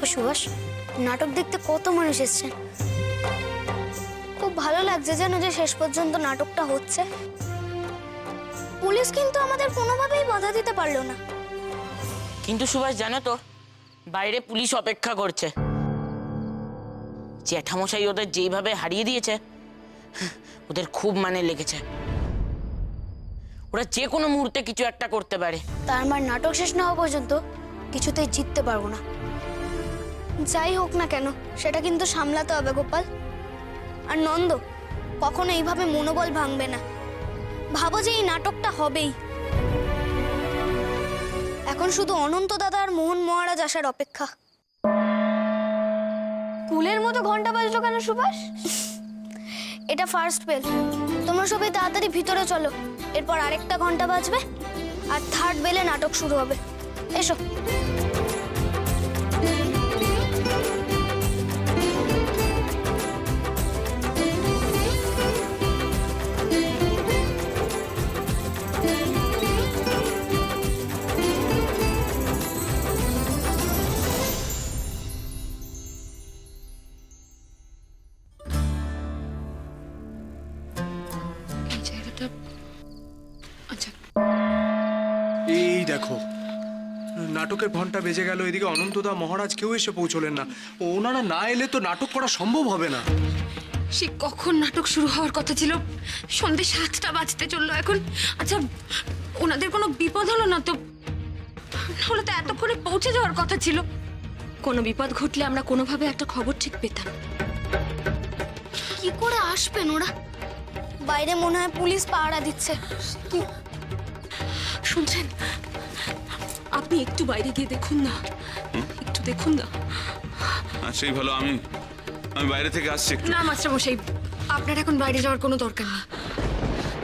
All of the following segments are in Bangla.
দেখো সুভাষ, নাটক দেখতে কত মানুষ এসেছেন। খুব ভালো লাগছে যেন যে শেষ পর্যন্ত নাটকটা হচ্ছে। পুলিশ কিন্তু আমাদের কোনোভাবেই বাধা দিতে পারলো না। কিন্তু সুভাষ জানো তো, বাইরে পুলিশ অপেক্ষা করছে। জ্যাঠামশাই ওদের যেইভাবে হারিয়ে দিয়েছে, ওদের খুব মানে লেগেছে। ওরা যে কোনো মুহূর্তে কিছু একটা করতে পারে। তার আমার নাটক শেষ না হওয়া পর্যন্ত কিছুতেই জিততে পারবো না। যাই হোক না কেন, সেটা কিন্তু সামলাতে হবে গোপাল। আর নন্দ, কখনো এইভাবে মনোবল ভাঙবে না। ভাবো যে এই নাটকটা হবেই। এখন শুধু অনন্ত দাদা আর মোহন মহারাজ আসার অপেক্ষা। কুলের মতো ঘন্টা বাজলো কেন সুভাষ? এটা ফার্স্ট বেল। তোমরা সবাই তাড়াতাড়ি ভিতরে চলো, এরপর আরেকটা ঘন্টা বাজবে আর থার্ড বেলে নাটক শুরু হবে। এসো। এই দেখো, নাটকের ঘন্টা বেজে গেল, এদিকে অনন্তদা মহারাজ কেউ এসে পৌঁছলেন না। ওনারা না এলে তো নাটক করা সম্ভব হবে না। সে কখন নাটক শুরু হওয়ার কথা ছিল? সন্ধ্যে 7টা বাজতে চললো এখন। আচ্ছা, ওনাদের কোনো বিপদ হলো না তো? নাহলে তো এতক্ষণে পৌঁছে যাওয়ার কথা ছিল। কোনো বিপদ ঘটলে আমরা কোনোভাবে একটা খবর ঠিক পেতাম। কি করে আসবেন ওরা? বাইরে মনে হয় পুলিশ পাহারা দিচ্ছে। শুনছেন? আপনি একটু বাইরে গিয়ে দেখুন না, একটু দেখুন না। সেই ভালো, আমি বাইরে থেকে আসছি একটু। না মাস্টারমশাই, আপনার এখন বাইরে যাওয়ার কোনো দরকার নেই।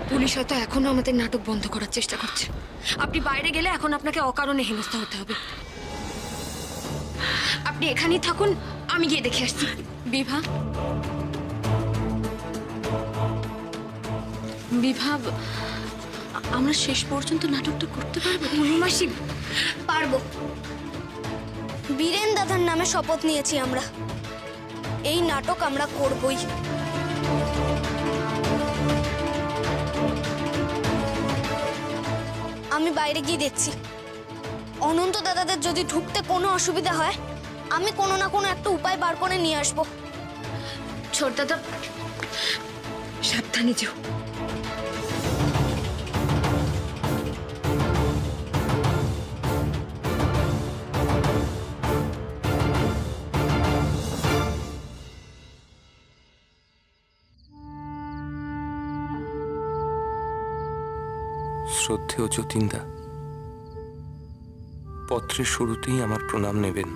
পুলিশ হয়তো এখনো আমাদের নাটক বন্ধ করার চেষ্টা করছে। আপনি বাইরে গেলে এখন আপনাকে অকারণে হেনস্থা হতে হবে। আপনি এখানেই থাকুন, আমি গিয়ে দেখে আসছি। বিভা, বিভা, আমরা শেষ পর্যন্ত নাটকটা করতে পারবো? মাসি, পারবো। বীরেন দাদার নামে শপথ নিয়েছি আমরা। এই নাটক আমরা করবই। আমি বাইরে গিয়ে দেখছি। অনন্ত দাদাদের যদি ঢুকতে কোনো অসুবিধা হয়, আমি কোনো না কোনো একটা উপায় বার করে নিয়ে আসবো। ছোট দাদা, সাবধানে যেও। শ্রদ্ধেয় যতীনদা, পত্রের শুরুতেই আমার প্রণাম নেবেন।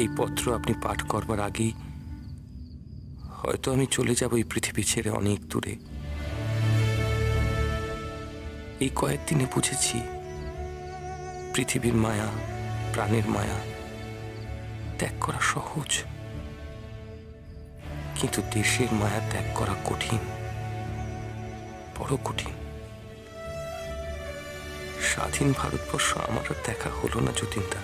এই পত্র আপনি পাঠ করবার আগেই হয়তো আমি চলে যাব এই পৃথিবী ছেড়ে অনেক দূরে। এই কয়েকদিনে বুঝেছি পৃথিবীর মায়া, প্রাণের মায়া ত্যাগ করা সহজ, কিন্তু দেশের মায়া ত্যাগ করা কঠিন, বড় কঠিন। স্বাধীন ভারতবর্ষ আমার দেখা হলো না যতীনদা।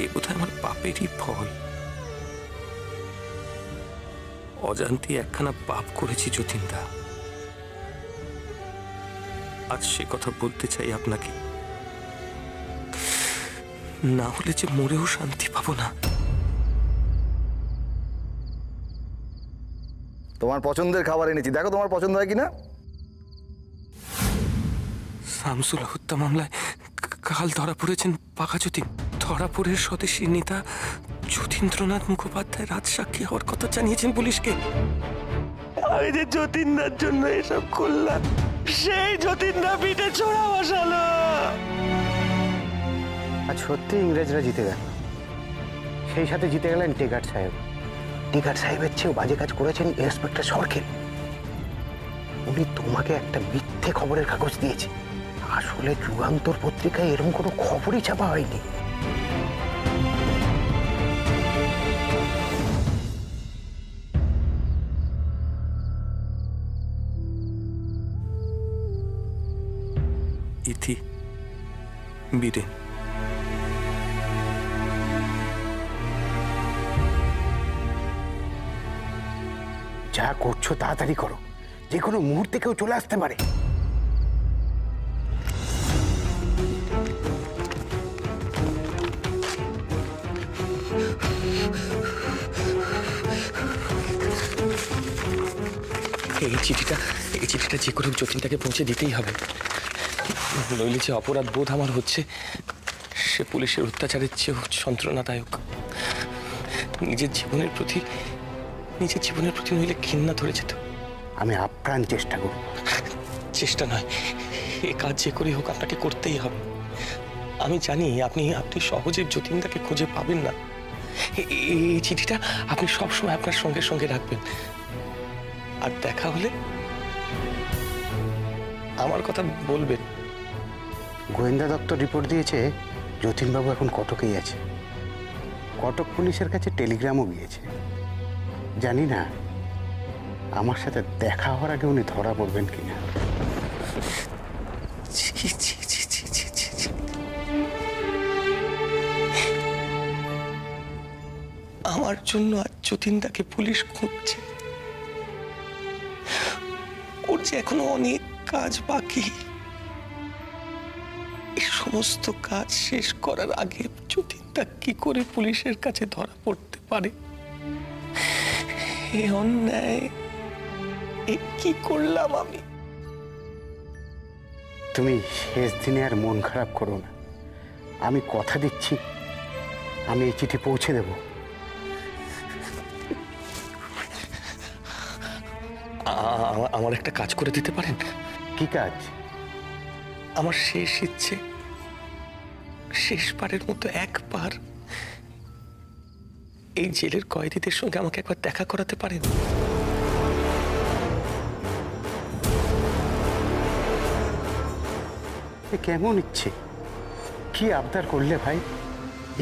এ বোধহয় আমার পাপেরই ফল। অজান্তে একখানা পাপ করেছি যতীনদা। আজ সে কথা বলতে চাই আপনাকে, না হলে যে মরেও শান্তি পাবো না। তোমার পছন্দের খাবার এনেছি, দেখো তোমার পছন্দ হয় কিনা। শামসুল হত্যা মামলায় কাল ধরা পড়েছেন পাকা যতীন। ধরাপুরের স্বদেশী নেতা যতীন্দ্রনাথ মুখোপাধ্যায় রাজসাক্ষী হওয়ার কথা জানিয়েছেন পুলিশকে। আমি যে যতীনদার জন্য এসব করলাম, সেই যতীনদা পিঠে ছোড়া বসালো। আজ সত্যি ইংরেজরা জিতে গেল, সেই সাথে জিতে গেলেন টিকাট সাহেব। টিকাট সাহেবের চেয়েও বাজে কাজ করেছেন ইন্সপেক্টর সরকার। উনি তোমাকে একটা মিথ্যে খবরের কাগজ দিয়েছে। আসলে যুগান্তর পত্রিকায় এরকম কোনো খবরই ছাপা হয়নি। ইতি বীরেন। যা করছো তাড়াতাড়ি করো, যে কোনো মুহূর্তে কেউ চলে আসতে পারে। এই চিঠিটা যে করে যতীনটাকে পৌঁছে দিতেই হবে, নইলে যে অপরাধ বোধ আমার হচ্ছে সে পুলিশের অত্যাচারের চেয়েও যন্ত্রণাদায়ক। নিজের জীবনের প্রতি নইলে ঘৃণা ধরে যেত। আমি আপ্রাণ চেষ্টা করব। চেষ্টা নয়, এ কাজ যে করে হোক আপনাকে করতেই হবে। আমি জানি আপনি সহজে যতীনদাকে খুঁজে পাবেন না। এই চিঠিটা আপনি সবসময় আপনার সঙ্গে সঙ্গে রাখবেন, আর দেখা হলে আমার কথা বলবেন। গোয়েন্দা দপ্তর রিপোর্ট দিয়েছে যতীনবাবু এখন কটকেই আছে। কটক পুলিশের কাছে টেলিগ্রামও গিয়েছে। জানি না আমার সাথে দেখা হওয়ার আগে উনি ধরা পড়বেন কিনা। আমার জন্য আজ যতীনদাকে পুলিশ খুঁজছে। ওর যে এখনো অনেক কাজ বাকি। এই সমস্ত কাজ শেষ করার আগে যতীনদা কি করে পুলিশের কাছে ধরা পড়তে পারে? এ অন্যায়, এ কি করলাম আমি? তুমি শেষ দিনে আর মন খারাপ করো না। আমি কথা দিচ্ছি, আমি এই চিঠি পৌঁছে দেব। আমার একটা কাজ করে দিতে পারেন? কি কাজ? আমার শেষ ইচ্ছে, শেষবারের মতো একবার এই জেলের কয়েদিদের সঙ্গে আমাকে একবার দেখা করাতে পারেন? কেমন ইচ্ছে, কি আবদার করলে ভাই?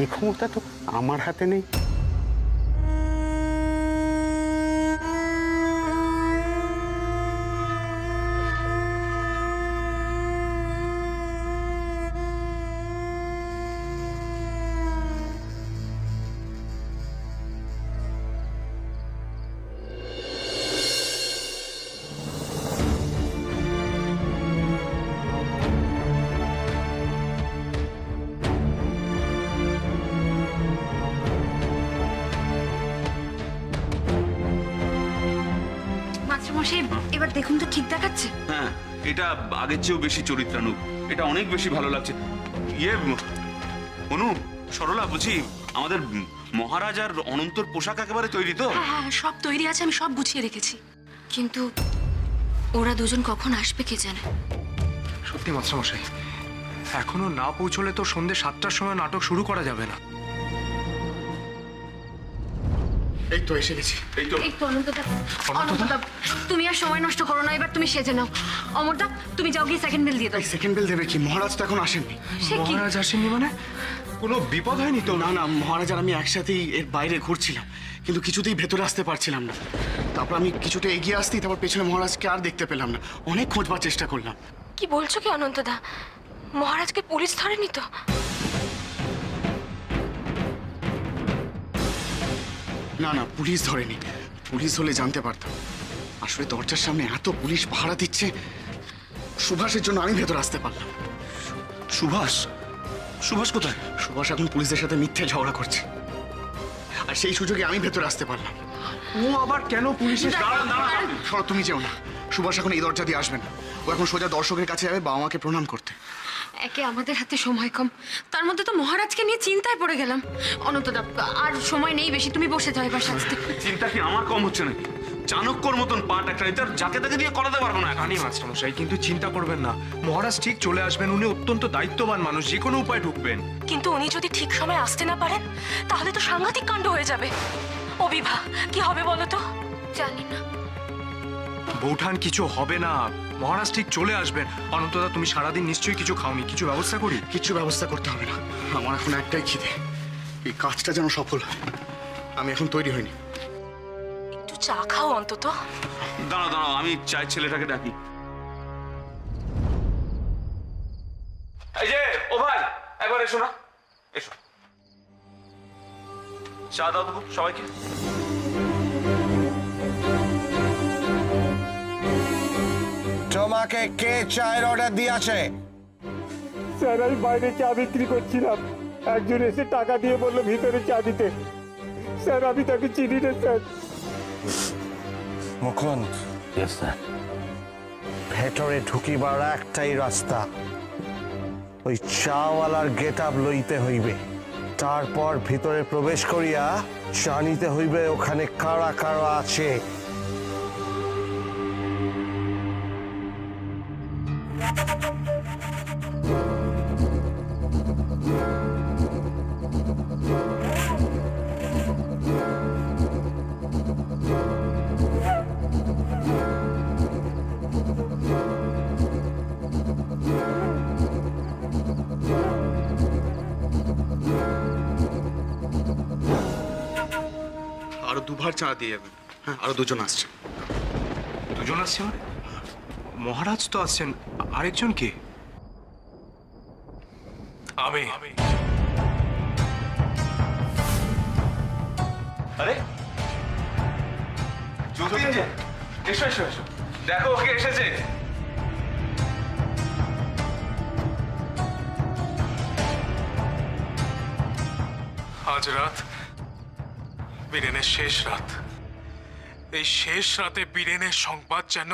এই ক্ষমতা তো আমার হাতে নেই। এবার দেখুন তো ঠিক দেখাচ্ছে? হ্যাঁ, এটা আগের চেয়েও বেশি চরিত্রানুগ। এটা অনেক বেশি ভালো লাগছে। অনু, সরলা, বুঝি আমাদের মহারাজ আর অনন্তর পোশাক একেবারে তৈরি তো? হ্যাঁ, সব তৈরি আছে, আমি সব গুছিয়ে রেখেছি। কিন্তু ওরা দুজন কখন আসবে কে জানে। সত্যি মাস্টারমশাই, এখনো না পৌঁছলে তো সন্ধ্যে 7টার সময় নাটক শুরু করা যাবে না। এই তো এসে গেছি। এই তো অনন্তদা, তুমি আর সময় নষ্ট করো না, এবার তুমি সেজে নাও। অমরদা, তুমি যাও গিয়ে সেকেন্ড বেল দিয়ে দাও। সেকেন্ড বেল দেবে কি? মহারাজ তো এখন আসেননি। সে কি? মহারাজ আসেননি মানে কোনো বিপদ হয়নি তো? না না, মহারাজ আর আমি একসাথেই এর বাইরে ঘুরছিলাম, কিন্তু কিছুতেই ভেতরে আসতে পারছিলাম না। তারপর আমি কিছুটা এগিয়ে আসতেই তারপর পেছনে মহারাজকে আর দেখতে পেলাম না। অনেক খোঁজবার চেষ্টা করলাম। কি বলছো কি অনন্তদা? মহারাজকে পুলিশ ধরেনি তো? না না, পুলিশ ধরেনি। পুলিশ হলে জানতে পারতাম। আসলে দরজার সামনে এত পুলিশ পাহারা দিচ্ছে, সুভাষের জন্য আমি ভেতরে আসতে পারলাম। সুভাষ? সুভাষ কোথায়? সুভাষ এখন পুলিশদের সাথে মিথ্যে ঝগড়া করছে, আর সেই সুযোগে আমি ভেতরে আসতে পারলাম। ও আবার কেন পুলিশের? সর, তুমি যেও না। সুভাষ এখন এই দরজা দিয়ে আসবে না। ও এখন সোজা দর্শকের কাছে যাবে বাবা মাকে প্রণাম করতে। একে আমাদের হাতে সময় কম, তার মধ্যে তো মহারাজকে নিয়ে চিন্তায় পড়ে গেলাম। অনন্তদা, আর সময় নেই বেশি, তুমি বসে যাও এবার সাজতে। চিন্তা কি আমার কম হচ্ছে নাকি? চাণক্যর মতন পাট একটা নিতে যাকে তাকে দিয়ে করাতে পারবো না। জানি মাস্টারমশাই, কিন্তু চিন্তা করবেন না, মহারাজ ঠিক চলে আসবেন। উনি অত্যন্ত দায়িত্ববান মানুষ, যে কোনো উপায় ঢুকবেন। কিন্তু উনি যদি ঠিক সময় আসতে না পারেন তাহলে তো সাংঘাতিক কাণ্ড হয়ে যাবে। ও বিভা, কি হবে বলো তো? জানি না বৌঠান, কিছু হবে না, মহারাজ ঠিক চলে আসবেন। অনন্তদা, তুমি সারাদিন নিশ্চয়ই কিছু খাওনি, কিছু ব্যবস্থা করি? কিছু ব্যবস্থা করতে হবে না, আমার এখন একটাই খিদে, এই কাজটা যেন সফল হয়। আমি এখন তৈরি হইনি। একটু চা খাও অন্তত। দাঁড়াও দাঁড়াও, আমি চাই ছেলেটাকে ডাকি। এই যে, ও ভাই, একবার এসো না, এসো। চা দাও তো সবাইকে। তোমাকে কে চায়ের অর্ডার দিয়েছে? স্যার আমি বাইরে চা বিক্রি করছিলাম, একজন এসে টাকা দিয়ে বললো ভিতরে চা দিতে। স্যার আমি তাকে চিনি না স্যার। মুকুন্দ, ভেতরে ঢুকিবার একটাই রাস্তা, ওই চাওয়ালার গেট আপ লইতে হইবে। তারপর ভিতরে প্রবেশ করিয়া জানিতে হইবে ওখানে কারা কারা আছে। আরো দুবার চা দিয়ে যাবেন। হ্যাঁ, আরো দুজন আসছে। দুজন আসছে মানে? মহারাজ তো আসছেন, আরেকজন কে? আমি। আরে যতীন যে, এসো এসো এসো, দেখো ওকে এসেছে। আজ রাত বীরেনের শেষ রাত। এই শেষ রাতে বীরেনের সংবাদ যেন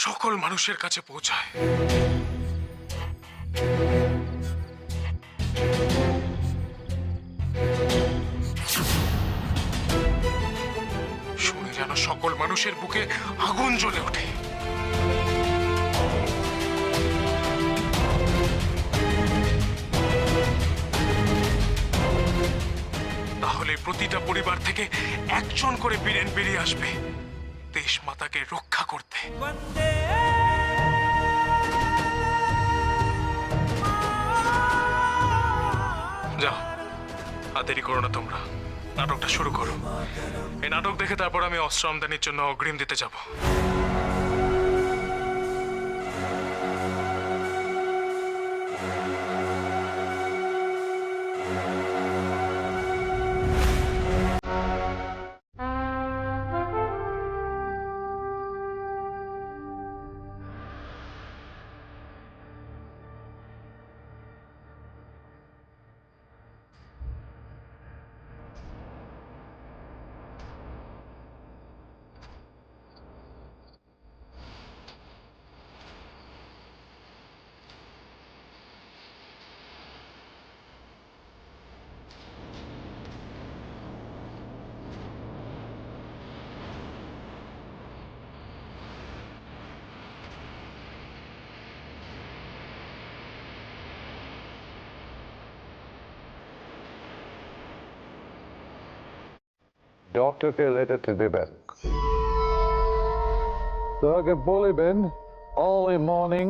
সকল মানুষের কাছে পৌঁছায়। শুনে যেন সকল মানুষের বুকে আগুন জ্বলে ওঠে। তাহলে প্রতিটা পরিবার থেকে একজন করে বীরেন বেরিয়ে আসবে দেশ মাতাকে রক্ষা করতে। যাও, আর দেরি করো না, তোমরা নাটকটা শুরু করো। এই নাটক দেখে তারপর আমি অস্ত্র আমদানির জন্য অগ্রিম দিতে যাব। ডক্টরকে লেটারটি দেবেন, তাকে বলিবেন অল মর্নিং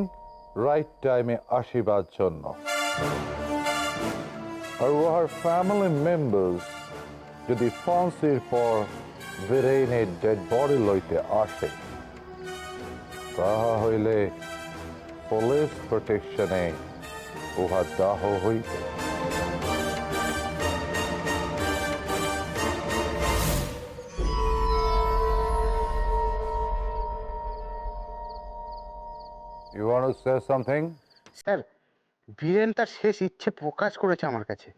রাইট টাইমে আসিবার জন্য। আর ওহার ফ্যামিলি মেম্বার্স যদি ফান্সির পর বীরেনের ডেড বডি লইতে আসে, তাহা হইলে পুলিশ প্রোটেকশনে উহা দাহ হইবে। You want to say something? Sir, Biren তার শেষ ইচ্ছে প্রকাশ করেছে আমার কাছে।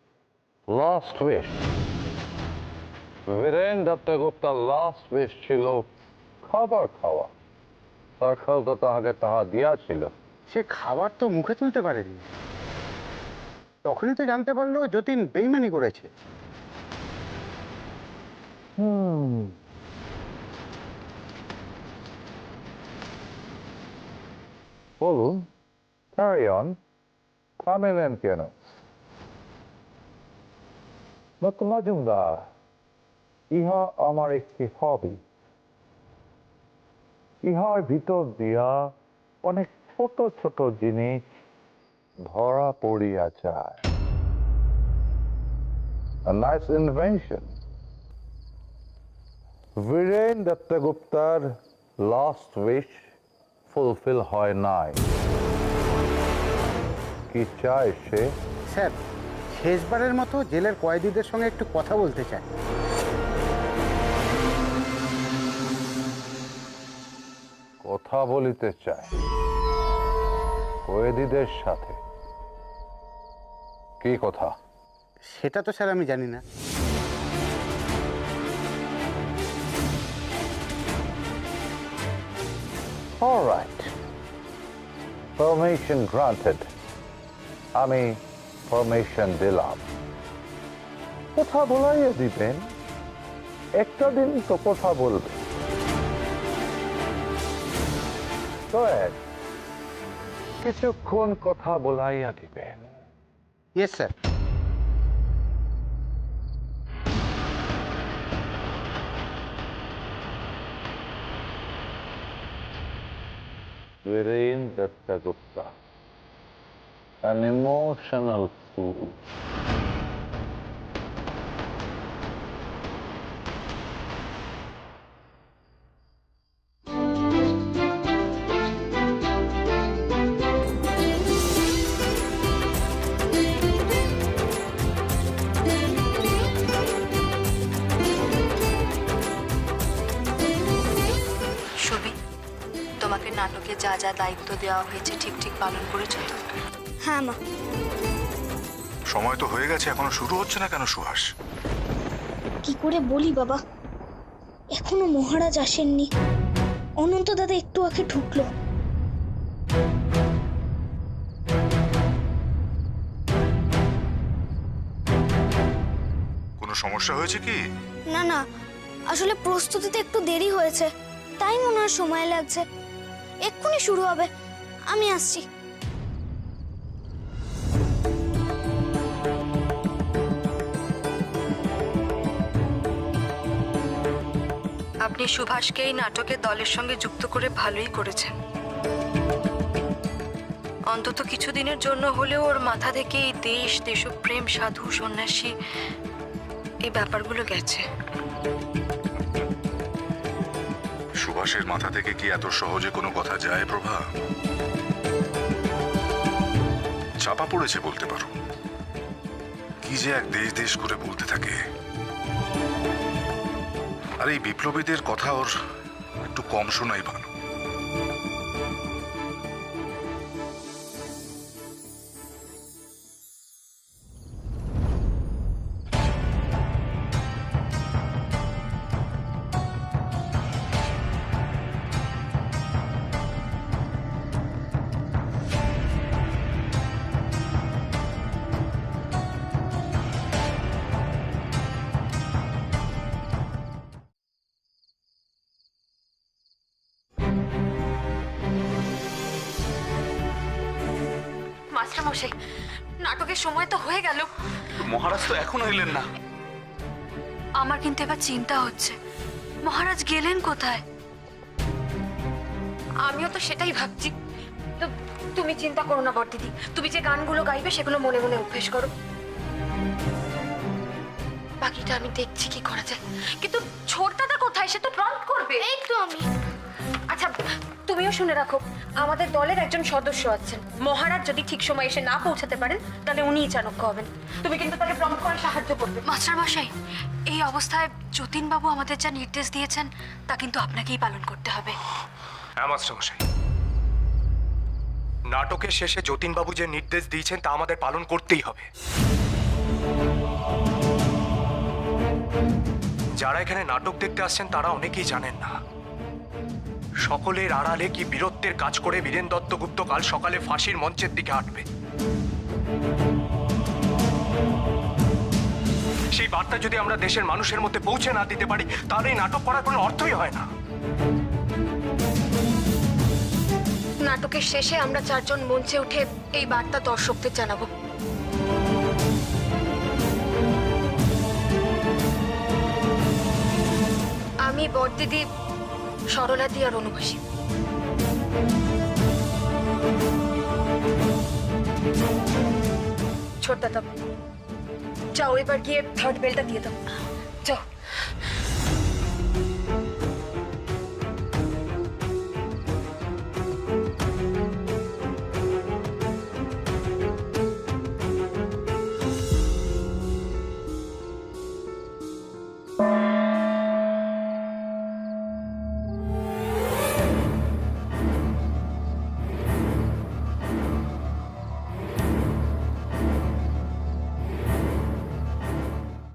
Last wish. বীরেন দত্তগুপ্তার লাস্ট উইশ ছিল খাবার খাওয়া। তার খাওয়া তাহাকে তাহা দিয়াছিল। সে খাবার তো মুখে তুলতে পারেনি, তখনই তো জানতে পারলো যতীন বেইমানি করেছে। বলুন, carry on. থামিলেন কেন? মজুমদার, ইহা আমার একটি হবি। ইহার ভিতর দিয়া অনেক ছোট ছোট জিনিস ধরা পড়িয়া যায়। A nice invention. বীরেন দত্তগুপ্তার লাস্ট উইশ ফুলফিল হয় নাই। কি চায় সে? স্যার, শেষবারের মতো জেলের কয়েদিদের সঙ্গে একটু কথা বলতে চাই। কথা বলিতে চায় কয়েদিদের সাথে? কি কথা? সেটা তো স্যার আমি জানি না। All right. Permission granted. আমি পারমিশন দিলাম। কথা বলাইয়া দিবেন, একটা দিন তো কথা বলবে। কিছুক্ষণ কথা বলাইয়া দিবেন। Yes sir. Viren Dattagupta, an emotional fool. তোমাকে নাটকে যা যা দায়িত্ব দেওয়া হয়েছে ঠিক ঠিক পালন করেছো তো? হ্যাঁ মা। সময় তো হয়ে গেছে, এখনো শুরু হচ্ছে না কেন সুহাস? কি করে বলি বাবা, এখনো মহারাজ আসেননি। অনন্ত দাদা একটু আগে ঢুকলো। কোনো সমস্যা হয়েছে কি? না না, আসলে প্রস্তুতিতে একটু দেরি হয়েছে, তাই মনে হয় সময় লাগছে। এক্ষুনি শুরু হবে, আমি আসছি। আপনি সুভাষকে এই নাটকের দলের সঙ্গে যুক্ত করে ভালোই করেছেন। অন্তত কিছুদিনের জন্য হলেও ওর মাথা থেকে এই দেশ, দেশপ্রেম, সাধু, সন্ন্যাসী এই ব্যাপারগুলো গেছে। সুভাষের মাথা থেকে কি এত সহজে কোনো কথা যায় প্রভা? চাপা পড়েছে বলতে পারো। কি যে এক দেশ দেশ করে বলতে থাকে। আর এই বিপ্লবীদের কথা ওর একটু কম শোনাই ভালো। মাস্টারমশাই, নাটকের সময় তো হয়ে গেল। মহারাজ তো এখনো এলেন না। আমার কিন্তু এবার চিন্তা হচ্ছে, মহারাজ গেলেন কোথায়? আমিও তো সেটাই ভাবছি। তো তুমি চিন্তা করো না বড়দিদি, তুমি যে গানগুলো গাইবে সেগুলো মনে মনে অভ্যেস করো। বাকিটা আমি দেখছি কি করা যায়। কিন্তু ছোটদাদা কোথায়? সে তো প্রম্পট করবে। এই তো আমি। আচ্ছা, তুমিও শুনে রাখো, আমাদের দলের একজন সদস্য আছেন। মহারাজ যদি ঠিক সময় এসে না পৌঁছাতে পারেন তাহলে উনিই চাণক্য হবেন। তুমি কিন্তু তাকে প্রম্পট করে সাহায্য করবে। মাস্টারমশাই, এই অবস্থায় যতীনবাবু আমাদের যা নির্দেশ দিয়েছেন তা কিন্তু আপনাকেই পালন করতে হবে। হ্যাঁ মাস্টারমশাই, নাটকের শেষে যতীনবাবু যে নির্দেশ দিয়েছেন তা আমাদের পালন করতেই হবে। যারা এখানে নাটক দেখতে আসছেন তারা অনেকেই জানেন না, সকলের আড়ালে কি বীরত্বের কাজ করে বীরেন দত্তগুপ্ত কাল সকালে ফাঁসির মঞ্চের দিকে হাঁটবে। সেই বার্তা যদি আমরা দেশের মানুষের মধ্যে পৌঁছে না দিতে পারি তাহলে এই নাটক করার কোনো অর্থই হয় না। নাটকের শেষে আমরা চারজন মঞ্চে উঠে এই বার্তা দর্শকদের জানাবো। আমি বড়দিদি, সরলাদি আর অনুভাসী। ছোট দাদা, যাও এবার গিয়ে থার্ড বেলটা দিয়ে দাও। যাও।